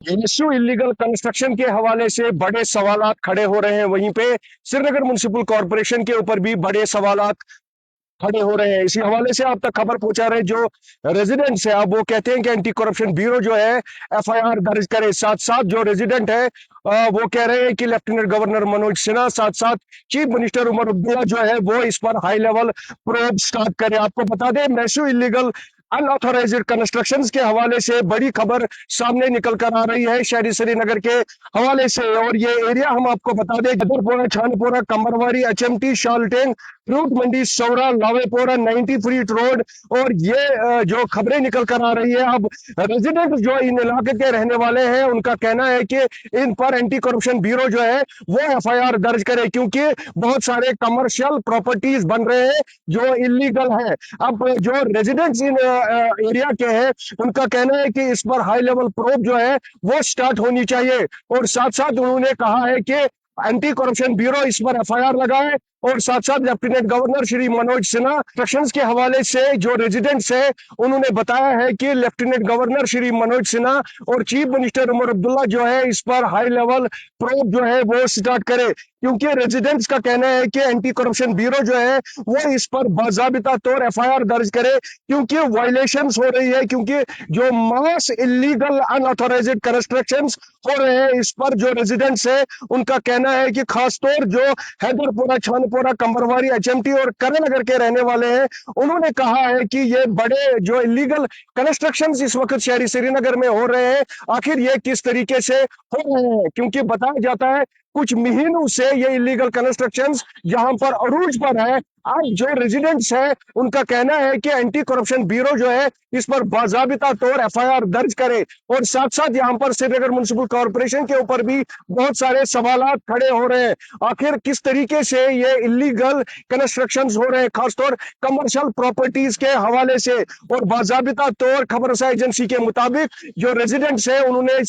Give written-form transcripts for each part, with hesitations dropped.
NSU illegal construction के हवाले से बड़े सवालात खड़े हो रहे हैं। वहीं पे श्रीनगर म्युनिसिपल कॉरपोरेशन के ऊपर भी बड़े सवालात खड़े हो रहे हैं। इसी हवाले से आप तक खबर पहुंचा रहे जो रेजिडेंट्स है, अब वो कहते हैं कि एंटी करप्शन ब्यूरो जो है एफआईआर दर्ज करे। साथ साथ जो रेजिडेंट है वो कह रहे हैं कि लेफ्टिनेंट गवर्नर मनोज सिन्हा, साथ साथ चीफ मिनिस्टर उमर अब्दुल्ला जो है वो इस पर हाई लेवल प्रोब स्टार्ट करे। आपको बता दें, मैसिव इलीगल अनऑथोराइज्ड कंस्ट्रक्शंस के हवाले से बड़ी खबर सामने निकल कर आ रही है शहरी श्रीनगर के हवाले से। और ये एरिया हम आपको बता दें, गदरपोरा, छानपोरा, कंबरवारी, एचएमटी, शालटेंग, फ्रूट मंडी, सौरा, लावेपोरा, 90 फीट रोड। और ये जो खबरें निकल कर आ रही है, अब रेजिडेंट जो इन इलाके के रहने वाले हैं उनका कहना है कि इन पर एंटी करप्शन ब्यूरो जो है वो एफआईआर दर्ज करे, क्योंकि बहुत सारे कमर्शियल प्रॉपर्टीज बन रहे हैं जो इलीगल है। अब जो रेजिडेंट्स इन एरिया के हैं उनका कहना है कि इस पर हाई लेवल प्रोब जो है वो स्टार्ट होनी चाहिए। और साथ साथ उन्होंने कहा है कि एंटी करप्शन ब्यूरो इस पर एफआईआर लगाए। और साथ साथ lieutenant governor Shri Manoj Sinha instructions के हवाले से जो रेजिडेंट्स है उन्होंने बताया है कि लेफ्टिनेंट गवर्नर श्री मनोज सिन्हा और चीफ मिनिस्टर उमर अब्दुल्ला जो है इस पर हाई लेवल प्रोब जो है वो स्टार्ट करे, क्योंकि रेजिडेंट्स का कहना है कि एंटी करप्शन ब्यूरो जो है वो इस पर बाजाबिता तौर एफआईआर दर्ज करे, क्योंकि वायलेशंस हो रही है, क्योंकि जो मास इलीगल अनऑथोराइज्ड कंस्ट्रक्शंस हो रहे हैं इस पर जो रेजिडेंट्स है उनका कहना है कि खासतौर जो हैदरपुरा, छानपुरा, कंबरवारी, एचएमटी और करीमनगर के रहने वाले हैं, उन्होंने कहा है कि ये बड़े जो इलीगल कंस्ट्रक्शंस इस वक्त शहरी श्रीनगर में हो रहे हैं, आखिर ये किस तरीके से हो रहे हैं, क्योंकि बताया जाता है कुछ महीनों से ये इलीगल कंस्ट्रक्शंस यहाँ पर अरूज पर है। अब जो रेजिडेंट्स है उनका कहना है कि एंटी करप्शन ब्यूरो जो है इस पर बाजाबिता तौर एफआईआर दर्ज करे। और साथ साथ यहाँ पर श्रीनगर म्युनिसिपल कॉरपोरेशन के ऊपर भी बहुत सारे सवालात खड़े हो रहे हैं। आखिर किस तरीके से ये इलीगल कंस्ट्रक्शंस हो रहे हैं, खासतौर कमर्शियल प्रॉपर्टीज के हवाले से। और बाजाबिता तौर खबर एजेंसी के मुताबिक जो रेजिडेंट्स है उन्होंने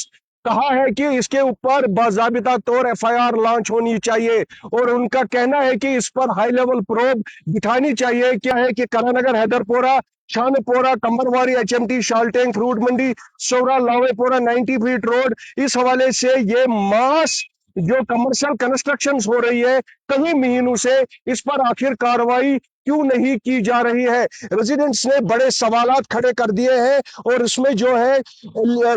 कहा है कि इसके ऊपर बाजाबिता तौर एफआईआर लॉन्च होनी चाहिए। और उनका कहना है कि इस पर हाई लेवल प्रोब बिठानी चाहिए। क्या है कि करानगर, हैदरपोरा, शानपोरा, कंबरवारी, एचएमटी, शालटेंग, फ्रूट मंडी, सौरा, लावेपोरा, 90 फीट रोड, इस हवाले से ये मास जो कमर्शियल कंस्ट्रक्शंस हो रही है कई महीनों से, इस पर आखिर कार्रवाई क्यों नहीं की जा रही है। रेजिडेंट्स ने बड़े सवालात खड़े कर दिए हैं। और इसमें जो है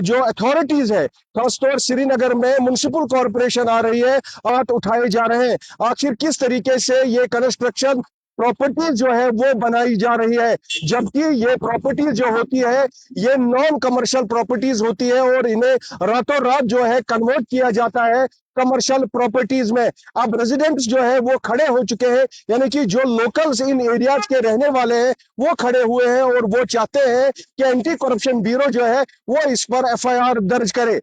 जो अथॉरिटीज है, खासतौर श्रीनगर में म्युनिसिपल कॉरपोरेशन आ रही है, हाथ उठाए जा रहे हैं। आखिर किस तरीके से ये कंस्ट्रक्शन प्रॉपर्टीज जो है वो बनाई जा रही है, जबकि ये प्रॉपर्टीज जो होती है ये नॉन कमर्शियल प्रॉपर्टीज होती है और इन्हें रातों रात जो है कन्वर्ट किया जाता है कमर्शियल प्रॉपर्टीज में। अब रेजिडेंट्स जो है वो खड़े हो चुके हैं, यानी कि जो लोकल्स इन एरियाज के रहने वाले हैं वो खड़े हुए हैं और वो चाहते हैं कि एंटी करप्शन ब्यूरो जो है वो इस पर एफआईआर दर्ज करे।